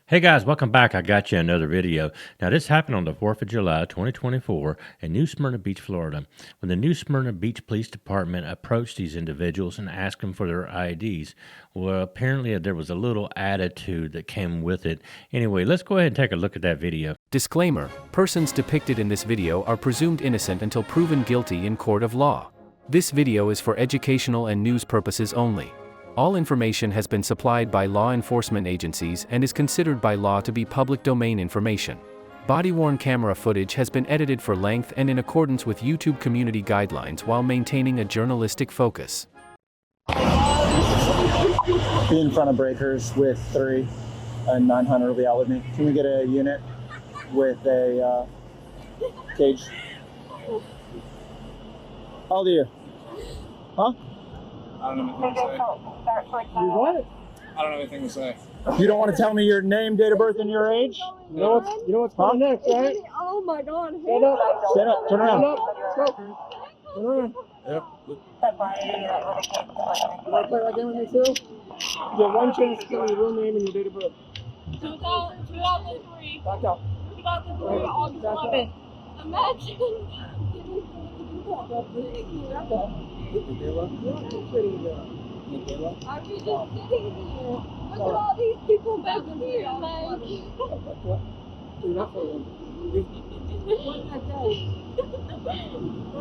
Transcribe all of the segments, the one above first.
Hey guys, welcome back. I got you another video. Now, this happened on the 4th of July, 2024 in New Smyrna Beach, Florida, when the New Smyrna Beach Police Department approached these individuals and asked them for their IDs. Well, apparently there was a little attitude that came with it. Anyway, let's go ahead and take a look at that video. Disclaimer: persons depicted in this video are presumed innocent until proven guilty in court of law. This video is for educational and news purposes only. All information has been supplied by law enforcement agencies and is considered by law to be public domain information. Body-worn camera footage has been edited for length and in accordance with YouTube community guidelines while maintaining a journalistic focus. Be in front of breakers with 3 and 900 will be out with me. Can we get a unit with a cage? How old are you? Huh? I don't know anything to say. You what? I don't know anything to say. You don't want to tell me your name, date of birth, and your age? You know what's coming next, right? Oh my god. Stand up. Stand up. Turn around. Turn around. Yep. You want to play that game with me too? You have one chance to tell me your real name and your date of birth. 2003. Back up. 2003, August 11th. Imagine. I'm just sitting here. Look at all these people back here, like. What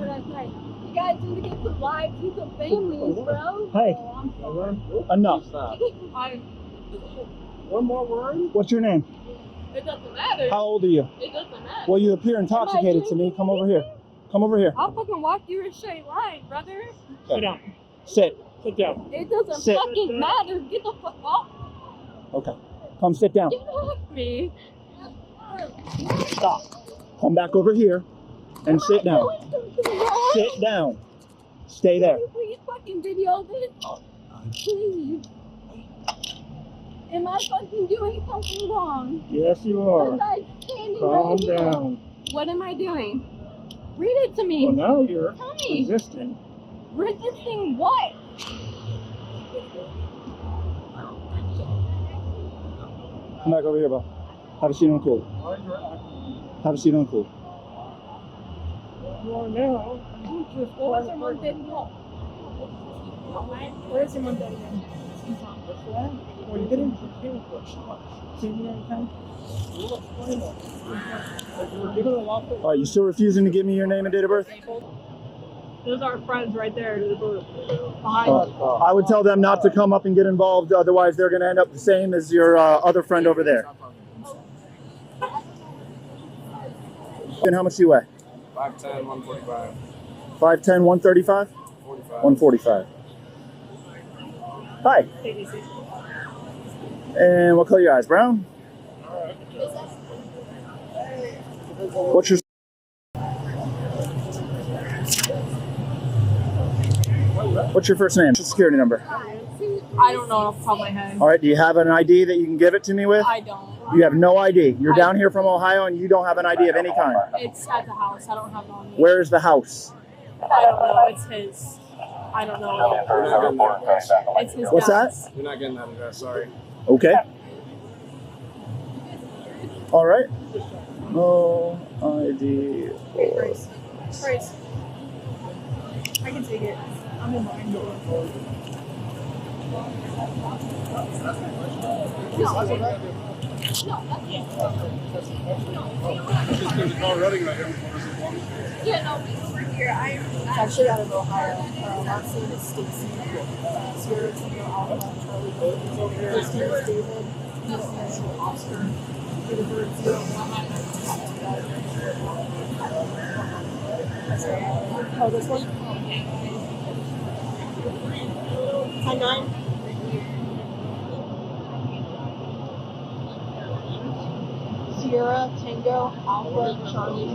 did I say? You guys need to get some lives and some families, bro. Hey. Enough. One more word. What's your name? It doesn't matter. How old are you? It doesn't matter. Well, you appear intoxicated to me. Come over here. Come over here. I'll fucking walk you a straight line, brother. Sit down. Sit. Sit down. It doesn't Sit. fucking matter. Get the fuck off. Okay. Come sit down. Get off me. Stop. Come back over here and sit down. Sit down. Stay there. Can you please fucking video this? Please. Am I fucking doing something wrong? Yes, you Was are. I standing Calm right here? down. What am I doing? Read it to me. Well, now you're Tell me. resisting. Resisting what? Come back over here, Bo. Have a seat on the cool. Have a seat on the cool. You are now. Where's someone dead now? Where's someone dead now? Well, you get into the camera first. See me anytime? We'll explain that. Give it a lot of. All right, you still refusing to give me your name and date of birth? Those are friends right there. Behind I would tell them not to come up and get involved, otherwise they're going to end up the same as your other friend over there. And how much do you weigh? 5'10", 145. 5'10", 135? 45. 145. Hi. And what color are your eyes? Brown? What's your... What's your first name? Social security number. I don't know off the top of my head. All right, do you have an ID that you can give it to me with? I don't. You have no ID. You're down here from Ohio and you don't have an ID of any kind. It's at the house. I don't have it on me. Where's the house? I don't know. It's his. I don't know. You're not getting that address. It's his. What's dad's. that? You're not getting that address, sorry. Okay. All right. No ID. Grace. Grace. I can take it. I'm in mine. No, that's it. Yeah, no, over here. It's actually out of Ohio. Last name is Stacy. Sierra Tango Alpha Charlie. First name is David. Middle initial Oscar. Date of birth 01. Oh, this one? 10-9. Sierra Tango Alpha Charlie.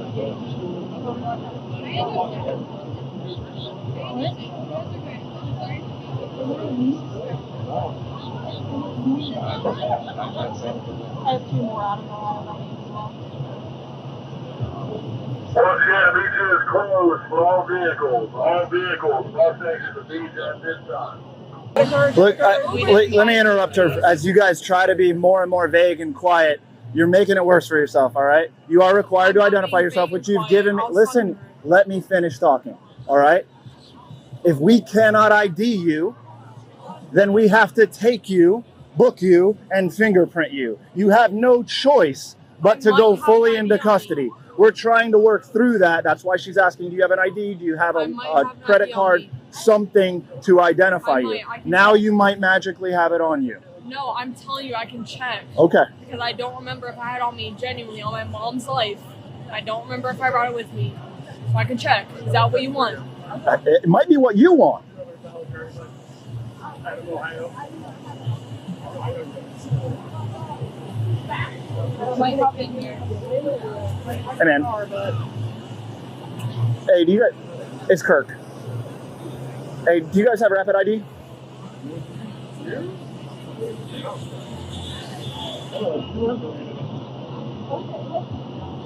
I have 2 more out of Ohio as well. Once again, beach is closed for all vehicles. All vehicles must exit the beach at this time. Look, let me interrupt her. As you guys try to be more and more vague and quiet, you're making it worse for yourself, all right? You are required to identify yourself, which you've given me. Listen, let me finish talking, all right? If we cannot ID you, then we have to take you, book you, and fingerprint you. You have no choice but to go fully into custody. We're trying to work through that. That's why she's asking, do you have an ID? Do you have a credit card? Something to identify you. Now you might magically have it on you. No, I'm telling you, I can check. Okay. Because I don't remember if I had it on me genuinely on my mom's life. I don't remember if I brought it with me. So I can check. Is that what you want? It might be what you want. Might hop in here. Hey, man. Hey, do you guys... It's Kirk. Hey, do you guys have Rapid ID?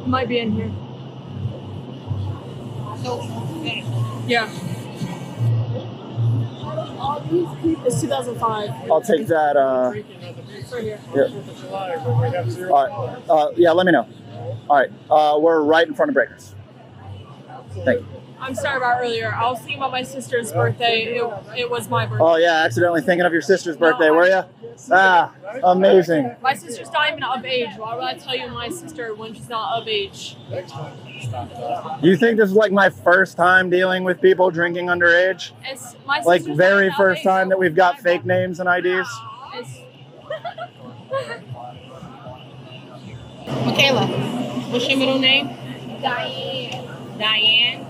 Might be in here. Yeah. It's 2005. I'll take that. Right here. Yeah. All right. Yeah, let me know. All right. We're right in front of Breakers. Thank you. I'm sorry about earlier. I was thinking about my sister's birthday. It was my birthday. Oh, yeah, accidentally thinking of your sister's birthday, were you? Ah, amazing. My sister's not even of age. Why would I tell you my sister when she's not of age? You think this is like my first time dealing with people drinking underage? It's my Like sister's very not first of time age. that we've got fake names and IDs? It's- Michaela, what's your middle name? Diane. Diane.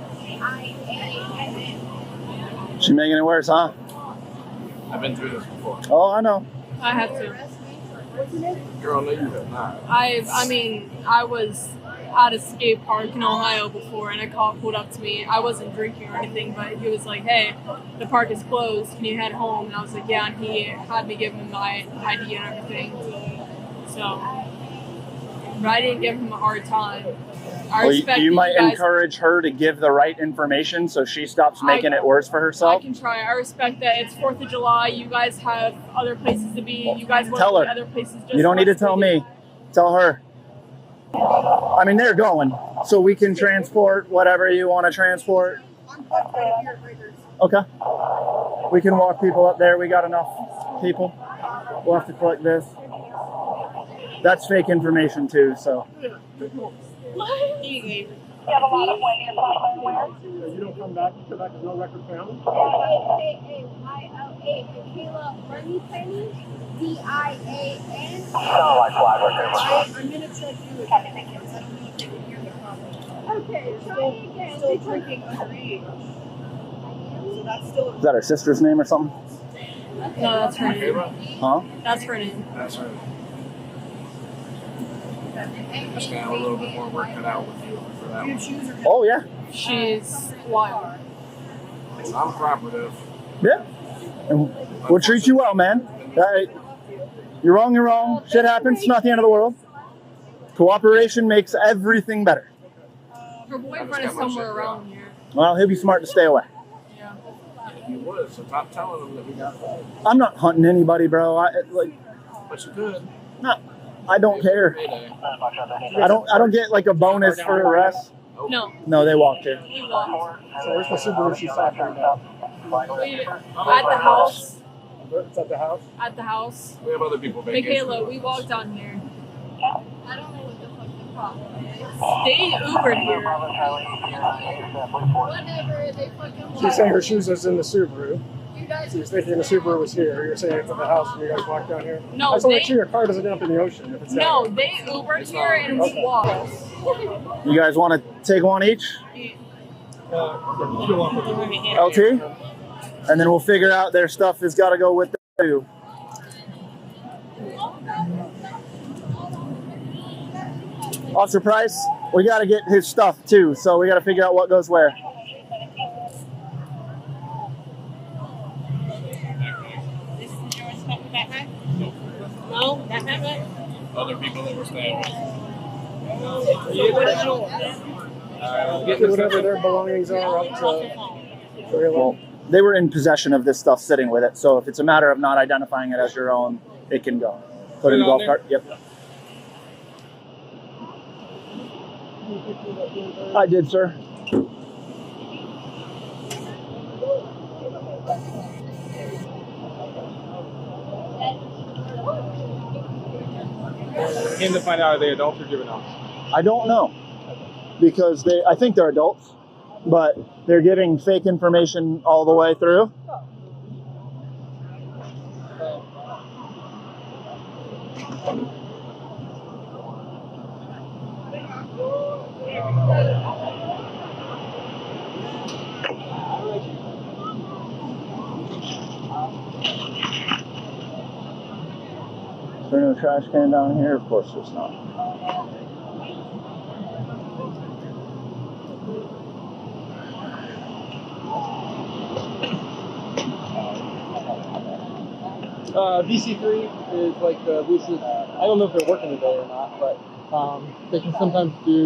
She making it worse, huh? I've been through this before. Oh, I know. I have to. Girl, no, you have not. I mean, I was at a skate park in Ohio before, and a cop pulled up to me. I wasn't drinking or anything, but he was like, "Hey, the park is closed. Can you head home?" And I was like, "Yeah." And he had me give him my ID and everything. So, but I didn't give him a hard time. I Well, respect you that might guys- encourage her to give the right information so she stops making it worse for I herself. can try. I respect that it's 4th of July. You guys have other places to be. You guys want Tell to be her. other places. Just You don't need to as we tell do. me. Tell her. I mean, they're going, so we can transport whatever you want to transport. Okay. We can walk people up there. We got enough people. We'll have to collect this. That's fake information too, so. You don't come back. You come back with no record found. Kayla, Bernie Penny, DIAN. I'm gonna check you again. I don't know if you can hear the comment. Okay, try again. Still drinking underage. So that's still. Is that her sister's name or something? No, that's her name. Huh? That's her name. That's right. Just gonna have a little bit more work cut out with you for that one. Oh, yeah. She's wild. I'm cooperative. Yeah. And we'll treat you well, man. All right. You're wrong, you're wrong. Shit happens. It's not the end of the world. Cooperation makes everything better. Her boyfriend is somewhere around here. Well, he'll be smart to stay away. Yeah. You would, so stop telling them that we got it. I'm not hunting anybody, bro. But you could. I don't care. Payday. I don't get like a bonus for arrest. No. No, they walked here. We walked. So where's the Subaru she's talking about? We, at the house. It's at the house. At the house. We have other people vacation. Michaela, we walked down here. I don't know what the fuck the problem is. They Ubered here. Whatever, they fucking She's saying her shoes is in the Subaru. You guys She was thinking the Subaru was here. You're saying it's at the house and you guys walked down here? No, I just want to they- make sure your car doesn't end up in the ocean if it's down No, here. they Ubered here and we walked. You guys want to take one each? LT? And then we'll figure out their stuff has got to go with them too. Officer Price, we got to get his stuff too, so we got to figure out what goes where. No, that's not right. Other people that were staying with. Get whatever their belongings are up to. Well, they were in possession of this stuff sitting with it. So if it's a matter of not identifying it as your own, it can go. Put it in the golf cart. Yep. I did, sir. Came to find out, are they adults or juveniles? I don't know, because I think they're adults, but they're giving fake information all the way through. Is there no trash can down here? Of course there's not. BC3 is like the leases. I don't know if they're working today or not, but they can sometimes do